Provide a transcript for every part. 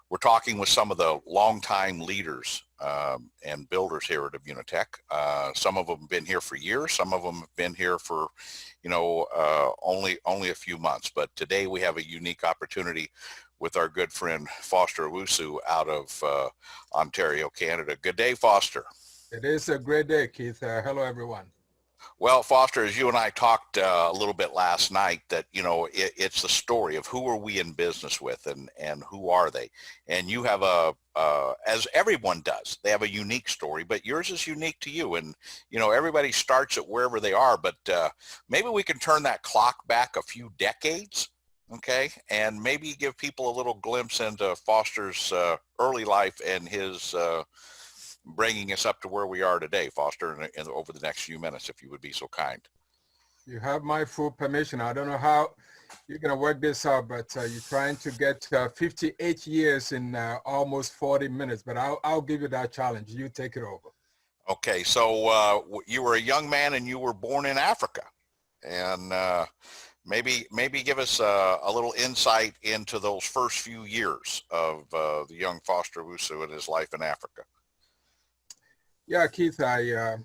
We're talking with some of the longtime leaders and builders here at Immunotech. Some of them have been here for years. Some of them have been here for, only a few months. But today we have a unique opportunity with our good friend Foster Owusu out of Ontario, Canada. Good day, Foster. It is a great day, Keith. Hello, everyone. Well, Foster, as you and I talked a little bit last night, that, it's the story of who are we in business with and who are they? And you have as everyone does, they have a unique story, but yours is unique to you. And, everybody starts at wherever they are, but maybe we can turn that clock back a few decades, okay? And maybe give people a little glimpse into Foster's early life and his bringing us up to where we are today, Foster, in over the next few minutes, if you would be so kind. You have my full permission. I don't know how you're going to work this out, but you're trying to get 58 years in almost 40 minutes, but I'll give you that challenge. You take it over. Okay, so you were a young man and you were born in Africa, and maybe give us a little insight into those first few years of the young Foster Owusu and his life in Africa. Yeah, Keith, I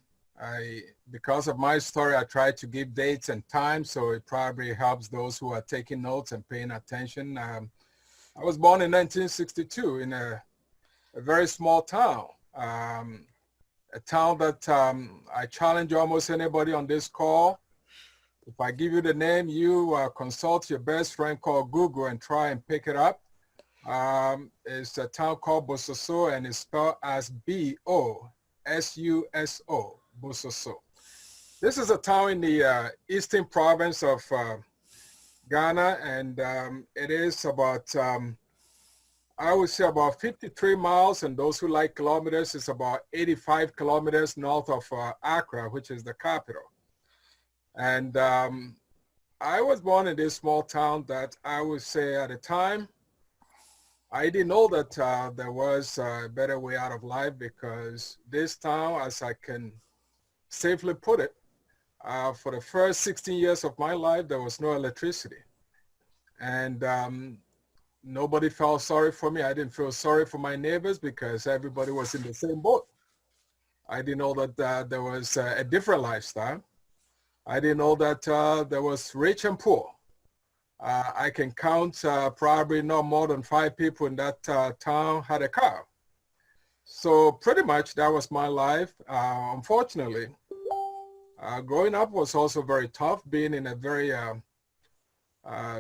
because of my story, I try to give dates and times, so it probably helps those who are taking notes and paying attention. I was born in 1962 in a very small town, a town that I challenge almost anybody on this call. If I give you the name, you consult your best friend called Google and try and pick it up. It's a town called Bososo, and it's spelled as B-O. S-U-S-O, Bososo. This is a town in the eastern province of Ghana, and it is about, I would say about 53 miles, and those who like kilometers, it's about 85 kilometers north of Accra, which is the capital. And I was born in this small town that I would say at the time, I didn't know that there was a better way out of life, because this town, as I can safely put it, for the first 16 years of my life, there was no electricity. And nobody felt sorry for me. I didn't feel sorry for my neighbors because everybody was in the same boat. I didn't know that there was a different lifestyle. I didn't know that there was rich and poor. I can count probably not more than 5 people in that town had a car. So pretty much that was my life. Unfortunately, growing up was also very tough, being in a very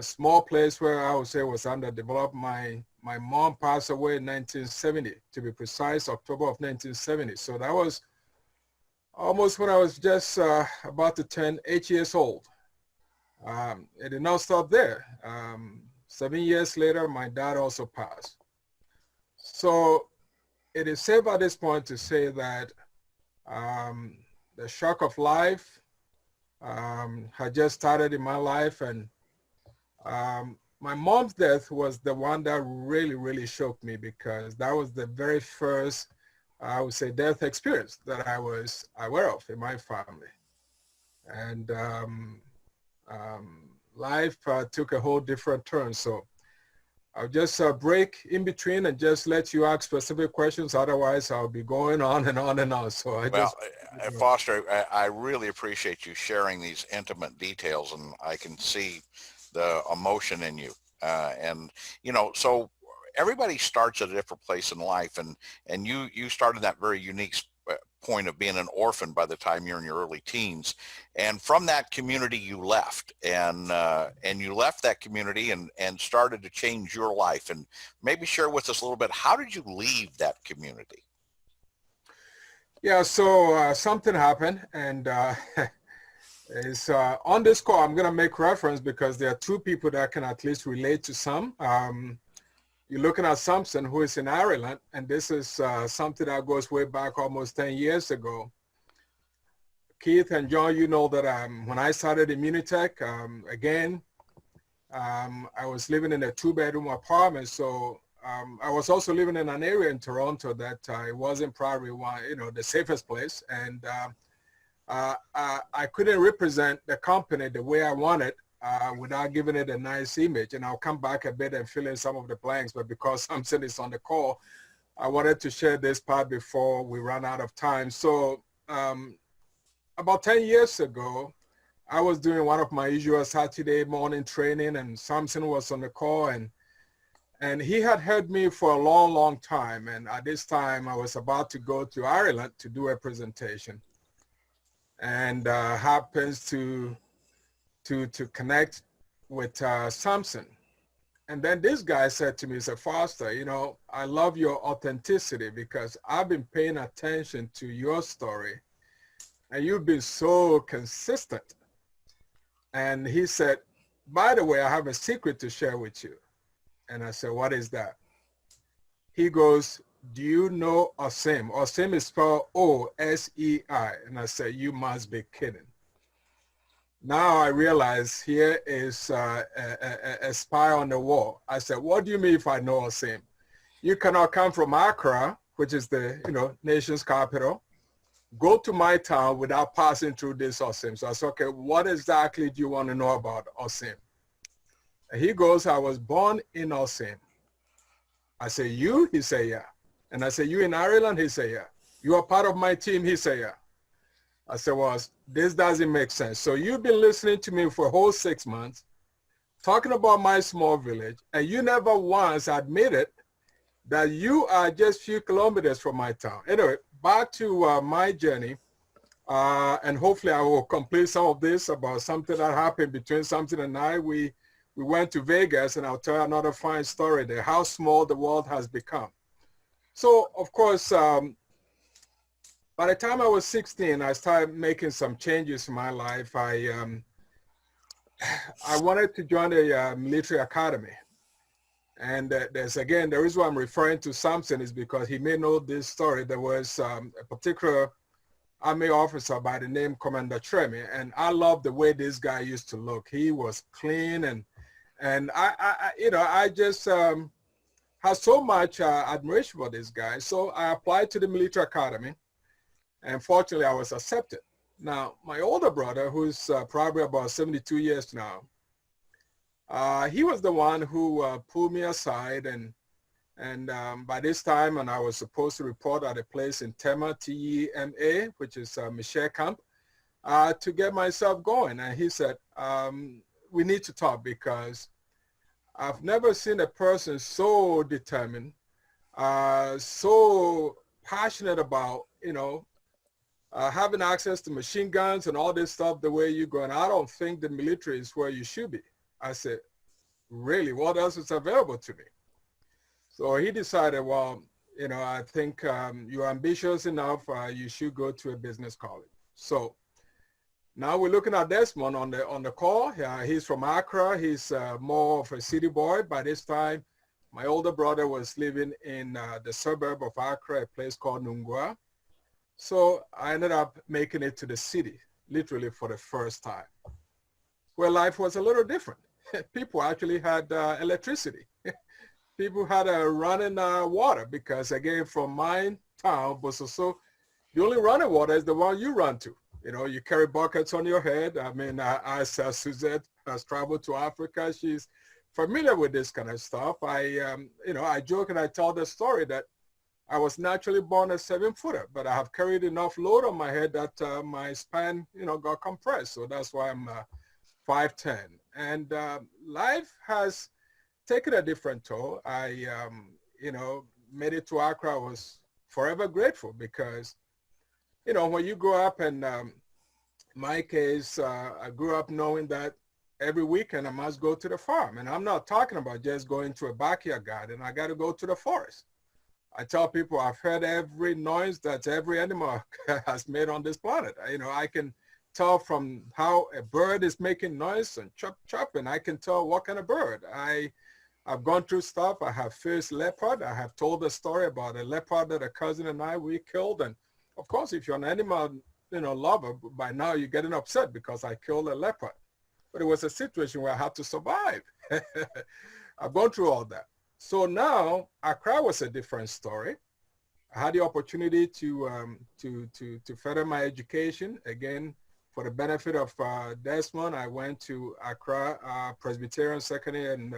small place where I would say was underdeveloped. My mom passed away in 1970, to be precise, October of 1970. So that was almost when I was just about to turn 8 years old. It did not stop there. 7 years later, my dad also passed. So it is safe at this point to say that the shock of life had just started in my life, and my mom's death was the one that really, really shook me, because that was the very first, I would say, death experience that I was aware of in my family. And life took a whole different turn. So I'll just break in between and just let you ask specific questions. Otherwise, I'll be going on and on and on. So Foster, I really appreciate you sharing these intimate details, and I can see the emotion in you. So everybody starts at a different place in life, and you started that very unique point of being an orphan by the time you're in your early teens, and from that community you left, and you left that community and started to change your life. And maybe share with us a little bit, how did you leave that community? Yeah, so something happened, and is on this call I'm going to make reference because there are 2 people that can at least relate to some. You're looking at Samson, who is in Ireland, and this is something that goes way back almost 10 years ago. Keith and John, you know that when I started Immunotech, again, I was living in a 2-bedroom apartment. So I was also living in an area in Toronto that it wasn't probably the safest place. And I couldn't represent the company the way I wanted without giving it a nice image. And I'll come back a bit and fill in some of the blanks, but because Samson is on the call, I wanted to share this part before we run out of time. So about 10 years ago, I was doing one of my usual Saturday morning training, and Samson was on the call, and he had heard me for a long, long time. And at this time, I was about to go to Ireland to do a presentation, and happens to connect with Samson. And then this guy said to me, he said, Foster, you know, I love your authenticity because I've been paying attention to your story and you've been so consistent. And he said, by the way, I have a secret to share with you. And I said, what is that? He goes, do you know Osim? Osim is spelled O-S-E-I. And I said, you must be kidding. Now I realize here is a spy on the wall. I said, what do you mean if I know Osim? You cannot come from Accra, which is the nation's capital, go to my town without passing through this Osim. So I said, okay, what exactly do you want to know about Osim? And he goes, I was born in Osim. I say, you? He said, yeah. And I said, you in Ireland? He said, yeah. You are part of my team? He said, yeah. I said, well, this doesn't make sense. So you've been listening to me for a whole 6 months, talking about my small village, and you never once admitted that you are just a few kilometers from my town. Anyway, back to my journey, and hopefully I will complete some of this about something that happened between Samson and I. We went to Vegas, and I'll tell you another fine story there, how small the world has become. So, of course, by the time I was 16, I started making some changes in my life. I wanted to join a military academy. And there's, again, the reason why I'm referring to Samson is because he may know this story. There was a particular Army officer by the name Commander Tremi, and I love the way this guy used to look. He was clean, and I just had so much admiration for this guy. So I applied to the military academy. And fortunately, I was accepted. Now, my older brother, who's probably about 72 years now, he was the one who pulled me aside. And by this time, and I was supposed to report at a place in Tema, T-E-M-A, which is Michelle Camp, to get myself going. And he said, we need to talk because I've never seen a person so determined, so passionate about, having access to machine guns and all this stuff the way you're going. I don't think the military is where you should be. I said, really, what else is available to me? So he decided, well, I think you're ambitious enough, you should go to a business college. So now we're looking at Desmond on the call. He's from Accra. He's more of a city boy. By this time, my older brother was living in the suburb of Accra, a place called Nungua. So I ended up making it to the city, literally for the first time, where life was a little different. People actually had electricity. People had running water because, again, from my town, Bososo, the only running water is the one you run to. You carry buckets on your head. I mean, as Suzette has traveled to Africa, she's familiar with this kind of stuff. I joke and I tell the story that I was naturally born a 7-footer, but I have carried enough load on my head that my span, got compressed. So that's why I'm 5'10". And life has taken a different toll. I, made it to Accra. I was forever grateful because, when you grow up, and my case, I grew up knowing that every weekend I must go to the farm. And I'm not talking about just going to a backyard garden. I got to go to the forest. I tell people I've heard every noise that every animal has made on this planet. I can tell from how a bird is making noise and chop, chop, and I can tell what kind of bird. I've gone through stuff. I have faced leopard. I have told a story about a leopard that a cousin and we killed. And of course, if you're an animal, lover, by now you're getting upset because I killed a leopard. But it was a situation where I had to survive. I've gone through all that. So now Accra was a different story. I had the opportunity to further my education, again, for the benefit of Desmond, I went to Accra Presbyterian Secondary and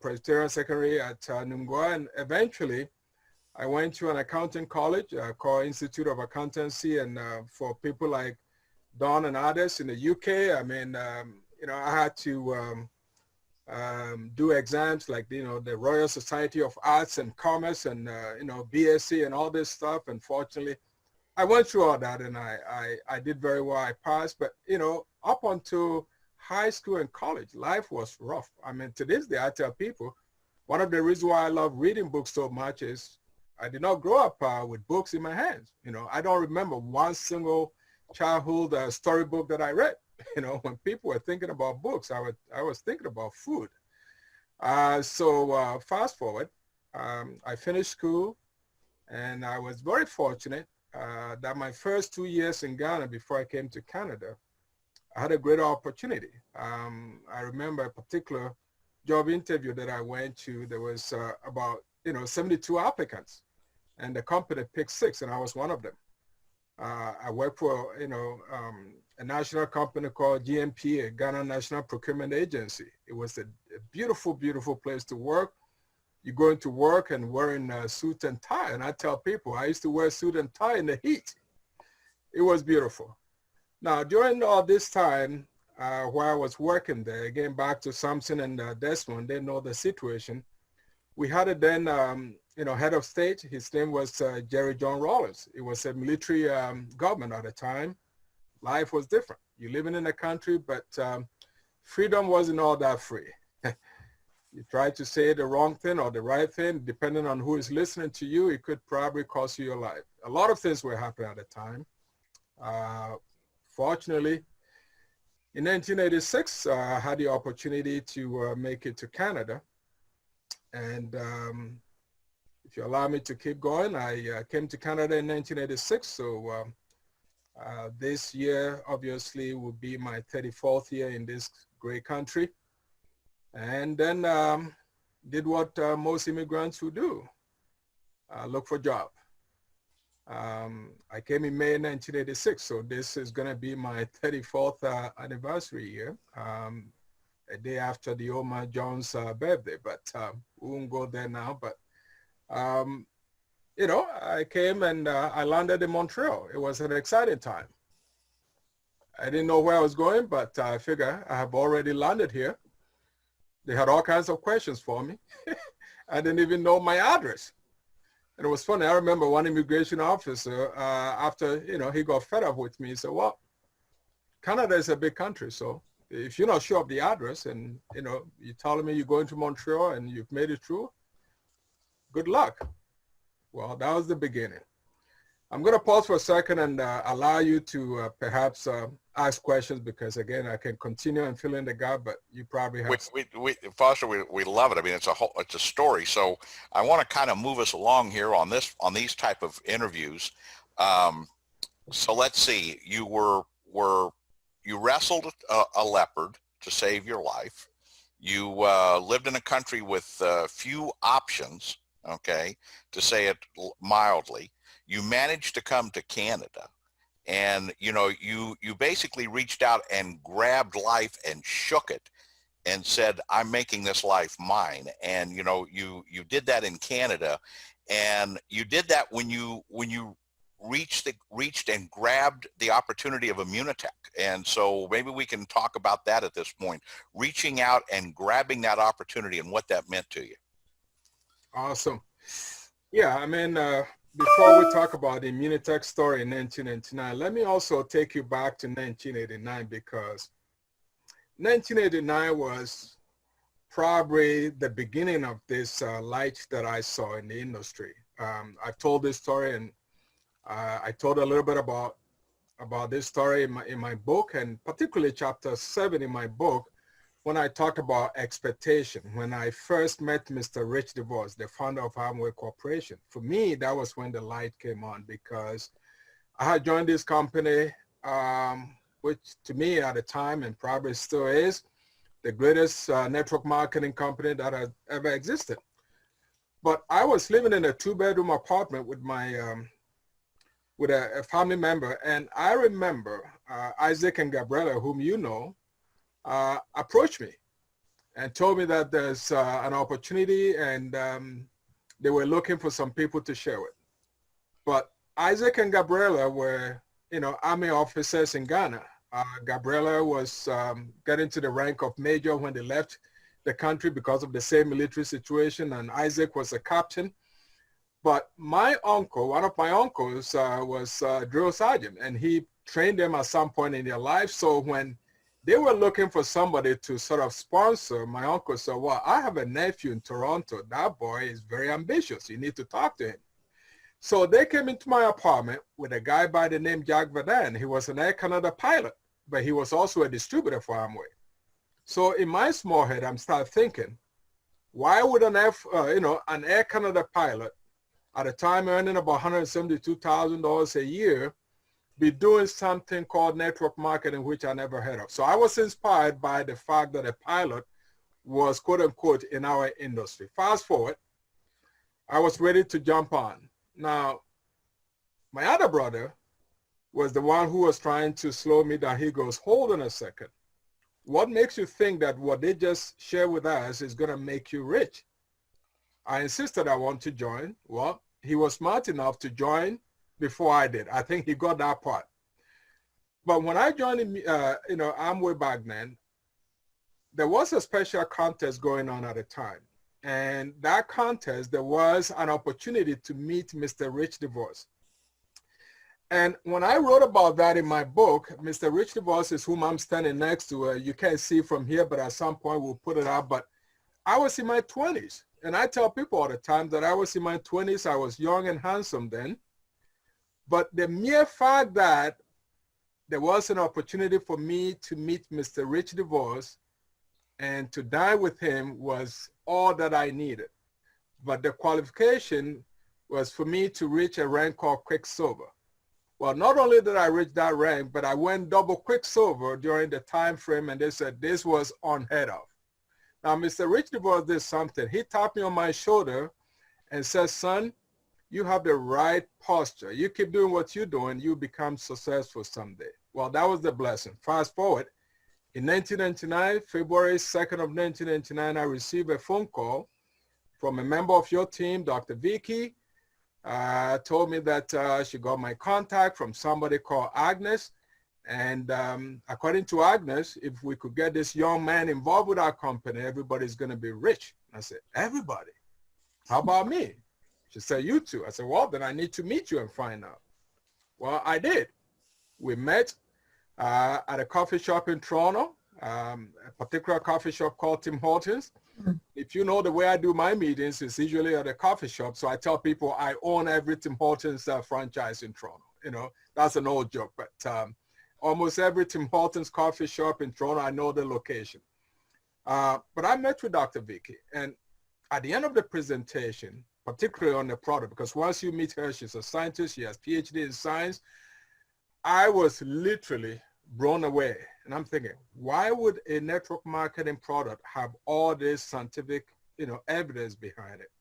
Presbyterian Secondary at Nungwa, and eventually I went to an accounting college called Institute of Accountancy, and for people like Don and others in the UK, I mean, I had to do exams like, the Royal Society of Arts and Commerce and, BSc and all this stuff. And fortunately, I went through all that and I did very well. I passed, but, up until high school and college, life was rough. I mean, to this day, I tell people, one of the reasons why I love reading books so much is I did not grow up with books in my hands. I don't remember one single childhood storybook that I read. When people were thinking about books, I was thinking about food. So fast forward, I finished school, and I was very fortunate that my first 2 years in Ghana before I came to Canada, I had a great opportunity. I remember a particular job interview that I went to. There was about 72 applicants, and the company picked 6, and I was one of them. I worked for a national company called GNP, a Ghana National Procurement Agency. It was a beautiful, beautiful place to work. You go into work and wearing a suit and tie, and I tell people I used to wear suit and tie in the heat. It was beautiful. Now, during all this time, while I was working there, again, back to Samson and Desmond, they know the situation. We had a then, head of state. His name was Jerry John Rawlings. It was a military government at the time. Life was different. You're living in a country, but freedom wasn't all that free. You try to say the wrong thing or the right thing, depending on who is listening to you, it could probably cost you your life. A lot of things were happening at the time. Fortunately, in 1986, I had the opportunity to make it to Canada. And if you allow me to keep going, I came to Canada in 1986. So this year, obviously, will be my 34th year in this great country. And then did what most immigrants would do, look for a job. I came in May 1986, so this is going to be my 34th anniversary year, a day after the Omar Jones birthday, but we won't go there now. But, I came and I landed in Montreal. It was an exciting time. I didn't know where I was going, but I figure I have already landed here. They had all kinds of questions for me. I didn't even know my address. And it was funny. I remember one immigration officer, after, he got fed up with me. He said, well, Canada is a big country. So if you're not sure of the address and, you're telling me you're going to Montreal and you've made it through, good luck. Well, that was the beginning. I'm going to pause for a second and allow you to perhaps ask questions because, again, I can continue and fill in the gap, but you probably have. Foster, we love it. I mean, it's a story. So I want to kind of move us along here on these type of interviews. So let's see. You wrestled a leopard to save your life. You lived in a country with few options. Okay, to say it mildly. You managed to come to Canada, and you basically reached out and grabbed life and shook it and said, I'm making this life mine. And you did that in Canada, and you did that when you reached and grabbed the opportunity of Immunotech. And so maybe we can talk about that at this point, reaching out and grabbing that opportunity and what that meant to you. Awesome. Yeah, I mean, before we talk about the Immunotech story in 1989, let me also take you back to 1989 because 1989 was probably the beginning of this light that I saw in the industry. I've told this story, and I told a little bit about this story in my book, and particularly chapter 7 in my book, when I talk about expectation. When I first met Mr. Rich DeVos, the founder of Amway Corporation, for me, that was when the light came on because I had joined this company, which to me at the time, and probably still is, the greatest network marketing company that has ever existed. But I was living in a 2-bedroom apartment with with a family member. And I remember Isaac and Gabriela, whom you know, approached me and told me that there's an opportunity and they were looking for some people to share with. But Isaac and Gabriela were, Army officers in Ghana. Gabriela was getting to the rank of major when they left the country because of the same military situation, and Isaac was a captain. But my uncle, one of my uncles, was a drill sergeant, and he trained them at some point in their life. So when they were looking for somebody to sort of sponsor, my uncle said, well, I have a nephew in Toronto. That boy is very ambitious. You need to talk to him. So they came into my apartment with a guy by the name Jack Vadan. He was an Air Canada pilot, but he was also a distributor for Amway. So in my small head, I'm start thinking, why would an Air Canada pilot at a time earning about $172,000 a year be doing something called network marketing, which I never heard of? So I was inspired by the fact that a pilot was quote unquote in our industry. Fast forward, I was ready to jump on. Now, my other brother was the one who was trying to slow me down. He goes, hold on a second. What makes you think that what they just share with us is going to make you rich? I insisted I want to join. Well, he was smart enough to join before I did. I think he got that part. But when I joined, Amway back then, there was a special contest going on at the time. And that contest, there was an opportunity to meet Mr. Rich DeVos. And when I wrote about that in my book, Mr. Rich DeVos is whom I'm standing next to. You can't see from here, but at some point we'll put it out. But I was in my 20s. And I tell people all the time that I was in my 20s. I was young and handsome then. But the mere fact that there was an opportunity for me to meet Mr. Rich DeVos and to dine with him was all that I needed. But the qualification was for me to reach a rank called Quicksilver. Well, not only did I reach that rank, but I went double Quicksilver during the time frame, and they said this was unheard of. Now, Mr. Rich DeVos did something. He tapped me on my shoulder and said, son, you have the right posture. You keep doing what you're doing, you become successful someday. Well, that was the blessing. Fast forward, in 1999, February 2nd of 1999, I received a phone call from a member of your team, Dr. Vicky, told me that she got my contact from somebody called Agnes. And according to Agnes, if we could get this young man involved with our company, everybody's going to be rich. I said, everybody? How about me? She said, you too. I said, well, then I need to meet you and find out. Well, I did. We met at a coffee shop in Toronto, a particular coffee shop called Tim Hortons. If you know the way I do my meetings, it's usually at a coffee shop. So I tell people I own every Tim Hortons franchise in Toronto. That's an old joke, but almost every Tim Hortons coffee shop in Toronto, I know the location. But I met with Dr. Vicky, and at the end of the presentation, particularly on the product, because once you meet her, she's a scientist, she has PhD in science. I was literally blown away. And I'm thinking, why would a network marketing product have all this scientific, evidence behind it?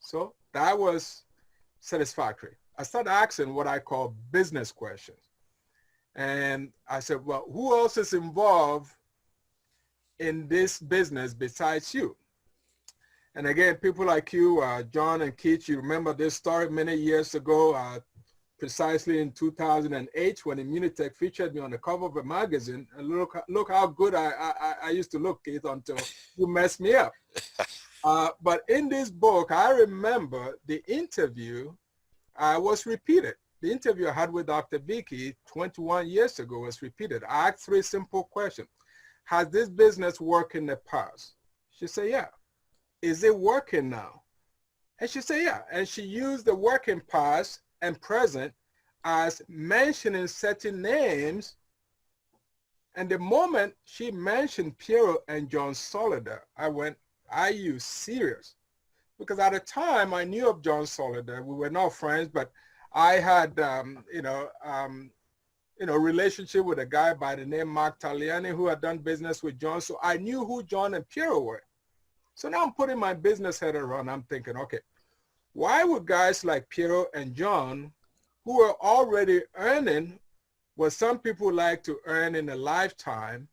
So that was satisfactory. I started asking what I call business questions. And I said, well, who else is involved in this business besides you? And again, people like you, John and Keith, you remember this story many years ago, precisely in 2008 when Immunitech featured me on the cover of a magazine. And look how good I used to look, Keith, until you messed me up. But in this book, I remember the interview was repeated. The interview I had with Dr. Vicky 21 years ago was repeated. I asked 3 simple questions. Has this business worked in the past? She said, yeah. Is it working now? And she said, yeah. And she used the working past and present as mentioning certain names. And the moment she mentioned Piero and John Solider, I went, are you serious? Because at the time I knew of John Solider. We were not friends, but I had, relationship with a guy by the name Mark Taliani who had done business with John. So I knew who John and Piero were. So now I'm putting my business head around. I'm thinking, okay, why would guys like Piero and John who were already earning what some people like to earn in a lifetime.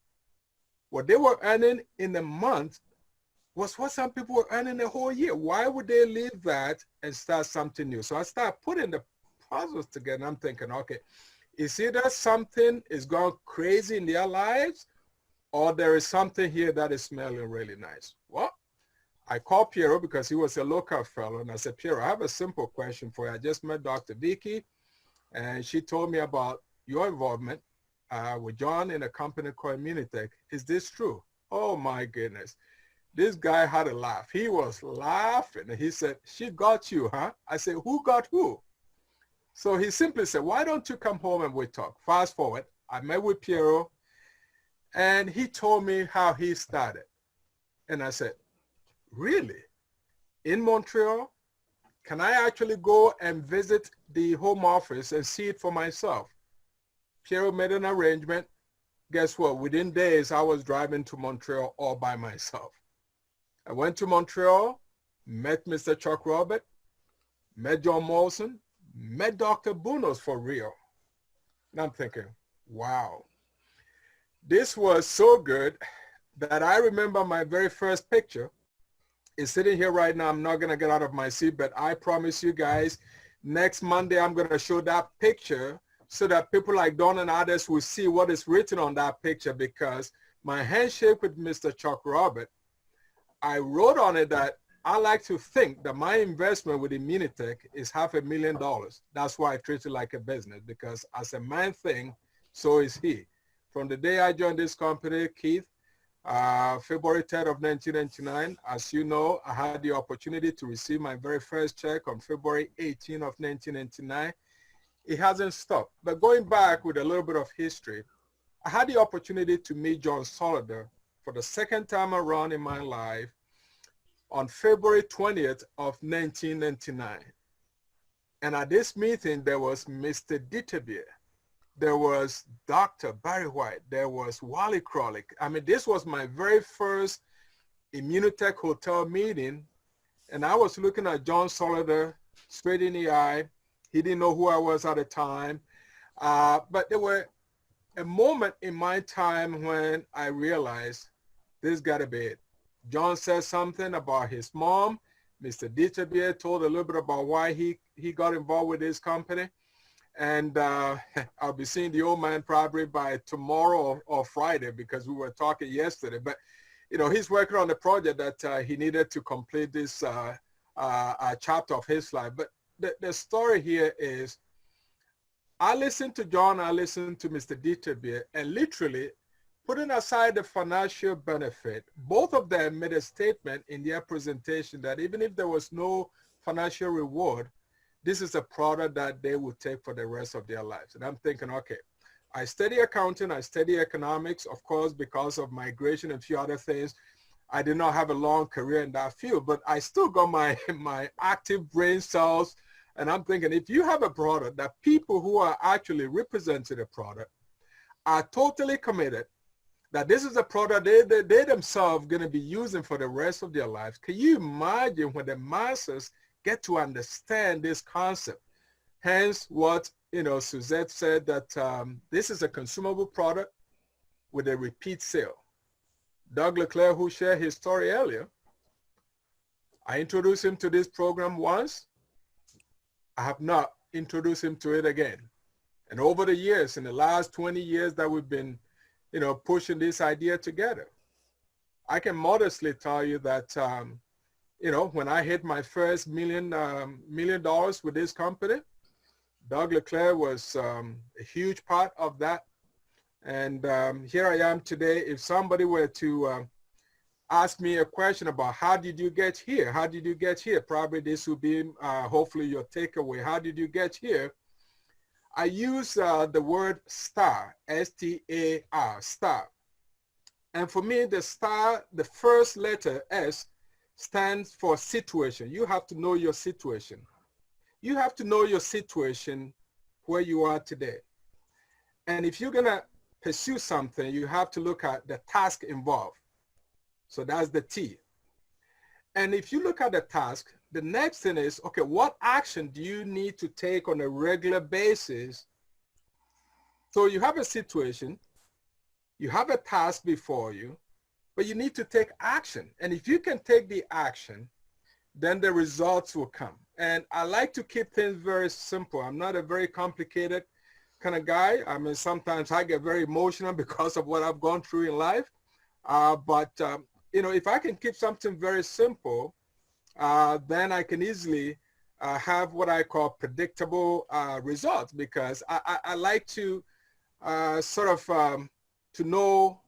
What they were earning in a month was what some people were earning a whole year. Why would they leave that and start something new? So I started putting the puzzles together. I'm thinking, okay, is either something is going crazy in their lives, or there is something here that is smelling really nice. Well, I called Piero because he was a local fellow, and I said, Piero, I have a simple question for you. I just met Dr. Vicky, and she told me about your involvement with John in a company called Immunitech. Is this true? Oh my goodness. This guy had a laugh. He was laughing. And he said, she got you, huh? I said, who got who? So he simply said, why don't you come home and we talk? Fast forward, I met with Piero, and he told me how he started. And I said, really? In Montreal? Can I actually go and visit the home office and see it for myself? Piero made an arrangement. Guess what? Within days, I was driving to Montreal all by myself. I went to Montreal, met Mr. Chuck Robert, met John Molson, met Dr. Bunos for real. And I'm thinking, wow, this was so good that I remember my very first picture is sitting here right now. I'm not going to get out of my seat, but I promise you guys, next Monday, I'm going to show that picture so that people like Don and others will see what is written on that picture, because my handshake with Mr. Chuck Robert, I wrote on it that I like to think that my investment with Immunitech is $500,000. That's why I treat it like a business, because as a man thing, so is he. From the day I joined this company, Keith, February 3rd of 1999, as you know, I had the opportunity to receive my very first check on February 18 of 1999. It hasn't stopped. But going back with a little bit of history, I had the opportunity to meet John Solider for the second time around in my life on February 20th of 1999. And at this meeting, there was Mr. Ditterbier, there was Dr. Barry White, there was Wally Krolick. I mean, this was my very first Immunitech hotel meeting, and I was looking at John Solider straight in the eye. He didn't know who I was at the time, but there were a moment in my time when I realized this got to be it. John said something about his mom. Mr. Ditterbier told a little bit about why he got involved with this company. And I'll be seeing the old man probably by tomorrow or Friday, because we were talking yesterday. But, you know, he's working on a project that he needed to complete this chapter of his life. But the story here is, I listened to John, I listened to Mr. Ditterbier, and literally, putting aside the financial benefit, both of them made a statement in their presentation that even if there was no financial reward, this is a product that they would take for the rest of their lives. And I'm thinking, okay, I study accounting, I study economics. Of course, because of migration and a few other things, I did not have a long career in that field, but I still got my active brain cells. And I'm thinking, if you have a product that people who are actually representing the product are totally committed, that this is a product they themselves going to be using for the rest of their lives. Can you imagine when the masses get to understand this concept? Hence what, you know, Suzette said, that this is a consumable product with a repeat sale. Doug Leclerc, who shared his story earlier, I introduced him to this program once. I have not introduced him to it again. And over the years, in the last 20 years that we've been, you know, pushing this idea together, I can modestly tell you that, you know, when I hit my first $1 million with this company, Doug Leclerc was a huge part of that. And here I am today. If somebody were to ask me a question about how did you get here? How did you get here? Probably this will be hopefully your takeaway. How did you get here? I use the word STAR, S-T-A-R, STAR. And for me, the STAR, the first letter S, stands for situation. You have to know your situation. You have to know your situation where you are today. And if you're gonna pursue something, you have to look at the task involved. So that's the T. And if you look at the task, the next thing is, okay, what action do you need to take on a regular basis? So you have a situation, you have a task before you, but you need to take action. And if you can take the action, then the results will come. And I like to keep things very simple. I'm not a very complicated kind of guy. I mean, sometimes I get very emotional because of what I've gone through in life. But you know, if I can keep something very simple, then I can easily have what I call predictable results, because I like to sort of to know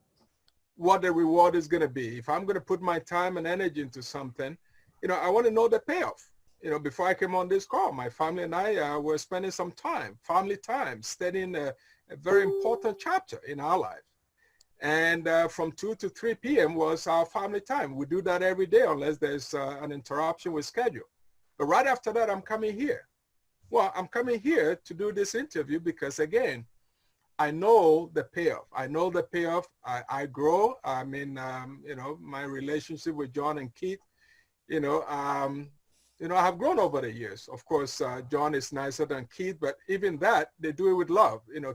what the reward is going to be. If I'm going to put my time and energy into something, you know, I want to know the payoff. You know, before I came on this call, my family and I were spending some time, family time, studying a very important chapter in our life. And from 2 to 3 p.m. was our family time. We do that every day unless there's an interruption with schedule. But right after that, I'm coming here. Well, I'm coming here to do this interview because, again, I know the payoff. I know the payoff. I grow. I mean, you know, my relationship with John and Keith, you know, I have grown over the years. Of course, John is nicer than Keith, but even that, they do it with love. You know,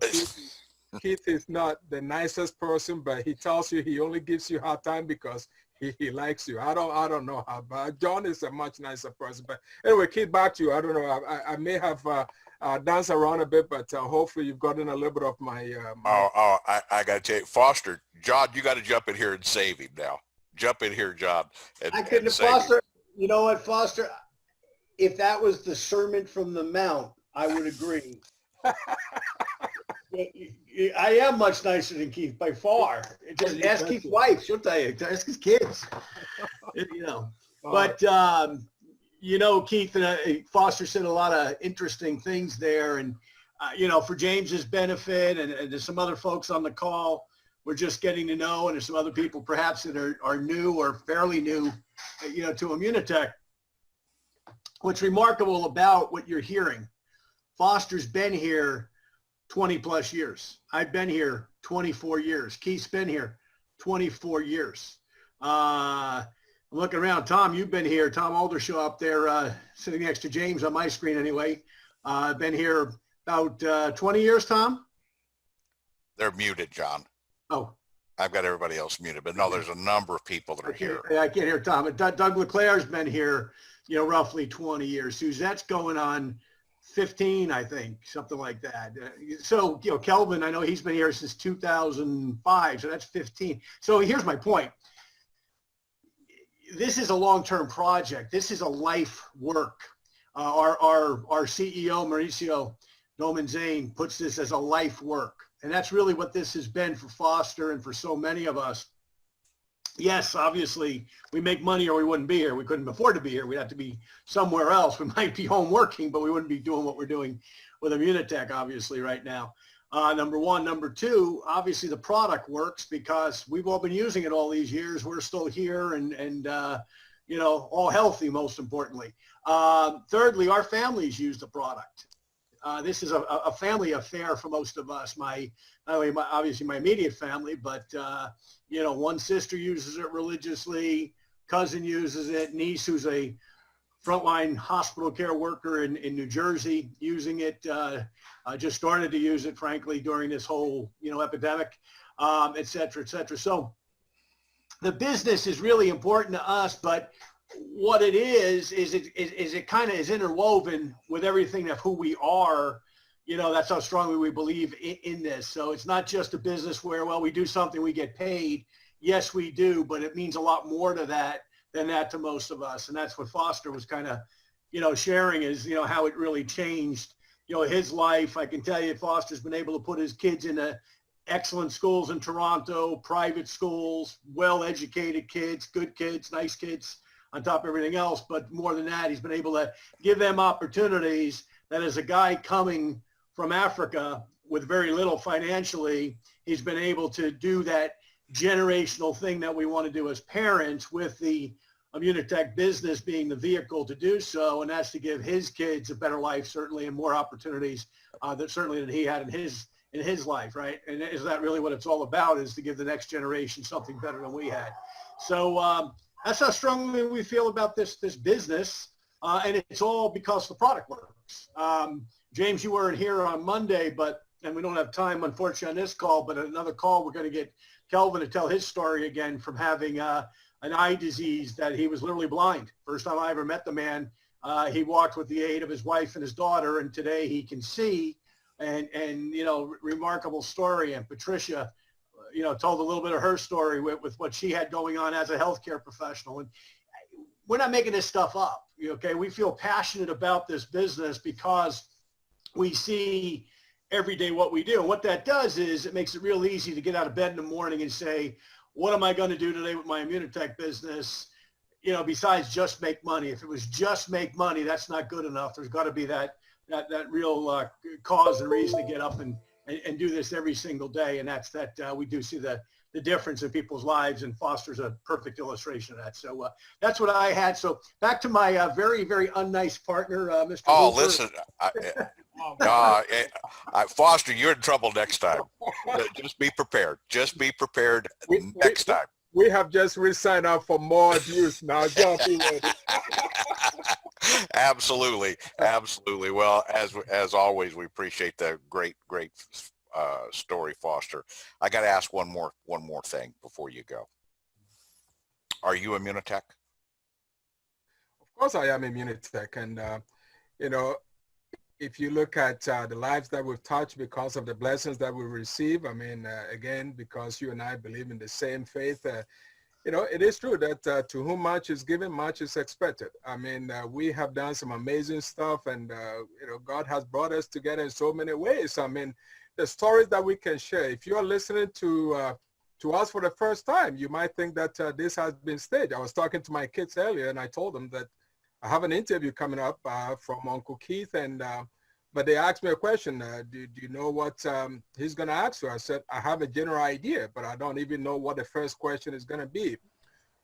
Keith is not the nicest person, but he tells you he only gives you hard time because he likes you. I don't know how, but John is a much nicer person. But anyway, Keith, back to you. I don't know. I may have danced around a bit, but hopefully you've gotten a little bit of my. I got to tell you, Foster, John, you got to jump in here and save him now. Jump in here, John. I couldn't, Foster. You know what, Foster? If that was the Sermon from the Mount, I would agree. I am much nicer than Keith by far. Just ask Keith's wife; she'll tell you. Ask his kids. You know, but you know, Keith and Foster said a lot of interesting things there, and you know, for James's benefit, and there's some other folks on the call we're just getting to know, and there's some other people perhaps that are new or fairly new, you know, to Immunotech. What's remarkable about what you're hearing, Foster's been here 20 plus years. I've been here 24 years. Keith's been here 24 years. I'm looking around. Tom, you've been here. Tom Aldershaw up there sitting next to James on my screen anyway. I've been here about 20 years, Tom? They're muted, John. Oh. I've got everybody else muted, but no, there's a number of people that are here. I can't hear Tom. Doug LeClaire's been here, you know, roughly 20 years. Suzette's going on 15, I think, something like that. So, you know, Kelvin, I know he's been here since 2005, so that's 15. So here's my point. This is a long-term project. This is a life work. Our CEO, Mauricio Domenzain, puts this as a life work. And that's really what this has been for Foster and for so many of us. Yes, obviously, we make money or we wouldn't be here. We couldn't afford to be here. We'd have to be somewhere else. We might be home working, but we wouldn't be doing what we're doing with Immunotech, obviously, right now. Number one. Number two, obviously, the product works because we've all been using it all these years. We're still here and you know, all healthy, most importantly. Thirdly, our families use the product. This is a family affair for most of us. Not only obviously my immediate family, but you know, one sister uses it religiously, cousin uses it, niece who's a frontline hospital care worker in New Jersey using it. Just started to use it, frankly, during this whole, you know, epidemic, et cetera, et cetera. So the business is really important to us, but what it is it kind of is interwoven with everything of who we are. You know, that's how strongly we believe in this. So it's not just a business where, well, we do something, we get paid. Yes, we do, but it means a lot more to that than that to most of us. And that's what Foster was kind of, you know, sharing is, you know, how it really changed, you know, his life. I can tell you Foster's been able to put his kids into excellent schools in Toronto, private schools, well-educated kids, good kids, nice kids, on top of everything else. But more than that, he's been able to give them opportunities that as a guy coming from Africa with very little financially, he's been able to do that generational thing that we want to do as parents, with the Immunotech business being the vehicle to do so. And that's to give his kids a better life, certainly, and more opportunities than he had in his life, right? And is that really what it's all about, is to give the next generation something better than we had? So That's how strongly we feel about this business, and it's all because the product works. James, you weren't here on Monday, and we don't have time, unfortunately, on this call, but another call, we're going to get Kelvin to tell his story again from having an eye disease that he was literally blind. First time I ever met the man. He walked with the aid of his wife and his daughter, and today he can see, and remarkable story. And Patricia, told a little bit of her story with what she had going on as a healthcare professional. And we're not making this stuff up. Okay. We feel passionate about this business because we see every day what we do. And what that does is it makes it real easy to get out of bed in the morning and say, what am I going to do today with my Immunotech business? Besides just make money. If it was just make money, that's not good enough. There's got to be that real cause and reason to get up and do this every single day. And that's we do see the difference in people's lives, and Foster's a perfect illustration of that. So that's what I had. So back to my very, very unnice partner, Mr. Oh, Hooper. listen, Foster, you're in trouble next time. Just be prepared. Just be prepared next time. We have just re-signed up for more abuse now. John, be ready. Absolutely. Well, as always, we appreciate the great story, Foster. I got to ask one more thing before you go. Are you Immunotech? Of course I am Immunotech. And, if you look at the lives that we've touched because of the blessings that we receive, again, because you and I believe in the same faith, it is true that to whom much is given, much is expected. We have done some amazing stuff, and, God has brought us together in so many ways. The stories that we can share, if you're listening to us for the first time, you might think that this has been staged. I was talking to my kids earlier, and I told them that I have an interview coming up from Uncle Keith, and but they asked me a question. Do you know what he's going to ask you? I said, I have a general idea, but I don't even know what the first question is going to be.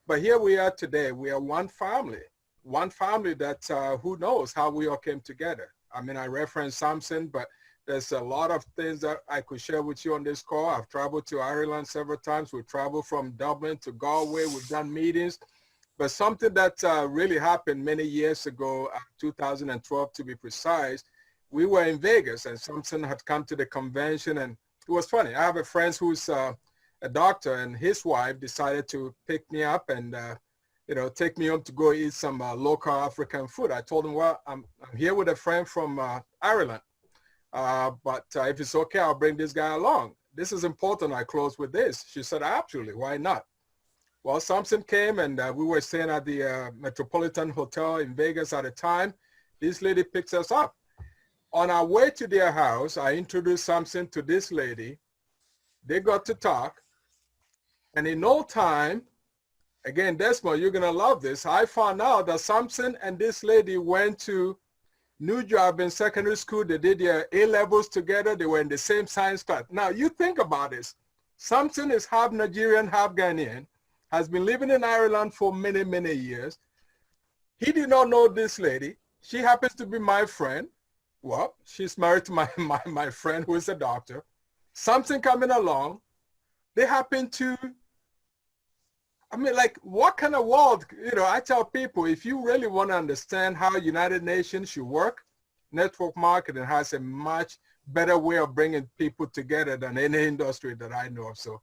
But here we are today. We are one family that who knows how we all came together. I referenced Samson, but there's a lot of things that I could share with you on this call. I've traveled to Ireland several times. We've traveled from Dublin to Galway. We've done meetings. But something that really happened many years ago, 2012 to be precise, we were in Vegas, and Samson had come to the convention, and it was funny. I have a friend who's a doctor, and his wife decided to pick me up and take me home to go eat some local African food. I told him, well, I'm here with a friend from Ireland, but if it's okay, I'll bring this guy along. This is important. I close with this. She said, absolutely, why not? Well, Samson came, and we were staying at the Metropolitan Hotel in Vegas at the time. This lady picks us up. On our way to their house, I introduced Samson to this lady. They got to talk. And in no time, again, Desmond, you're going to love this. I found out that Samson and this lady went to New Job in secondary school. They did their A-levels together. They were in the same science class. Now, you think about this. Samson is half Nigerian, half Ghanaian, has been living in Ireland for many, many years. He did not know this lady. She happens to be my friend. Well, she's married to my friend who is a doctor. Samson coming along. They happen to, what kind of world, I tell people, if you really want to understand how United Nations should work, network marketing has a much better way of bringing people together than any industry that I know of. So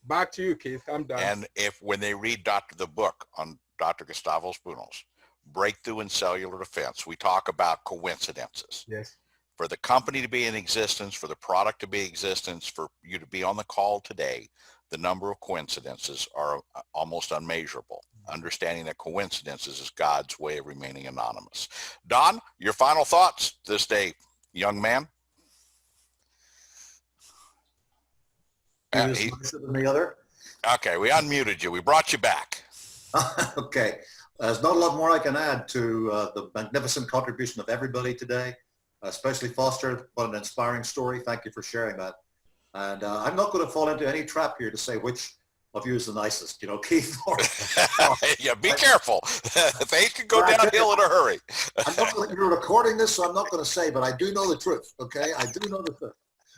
back to you, Keith. I'm done. And when they read the book on Dr. Gustavo Spunos, Breakthrough in Cellular Defense, we talk about coincidences. Yes. For the company to be in existence, for the product to be in existence, for you to be on the call today, the number of coincidences are almost unmeasurable. Understanding that coincidences is God's way of remaining anonymous. Don, your final thoughts this day, young man? Than the other. Okay, we unmuted you. We brought you back. Okay. There's not a lot more I can add to the magnificent contribution of everybody today, especially Foster. What an inspiring story. Thank you for sharing that. And I'm not going to fall into any trap here to say which of you is the nicest, Keith. Yeah, be careful. Things can go downhill in a hurry. You're recording this, so I'm not going to say, but I do know the truth, okay? I do know the truth.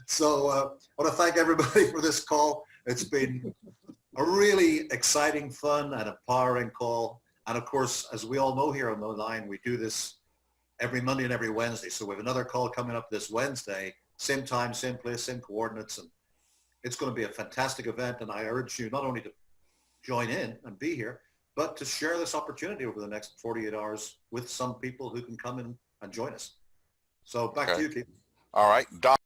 So I want to thank everybody for this call. It's been a really exciting, fun, and empowering call. And of course, as we all know here on the line, we do this every Monday and every Wednesday. So we have another call coming up this Wednesday, same time, same place, same coordinates. And it's going to be a fantastic event. And I urge you not only to join in and be here, but to share this opportunity over the next 48 hours with some people who can come in and join us. So back to you, Keith. All right, Don.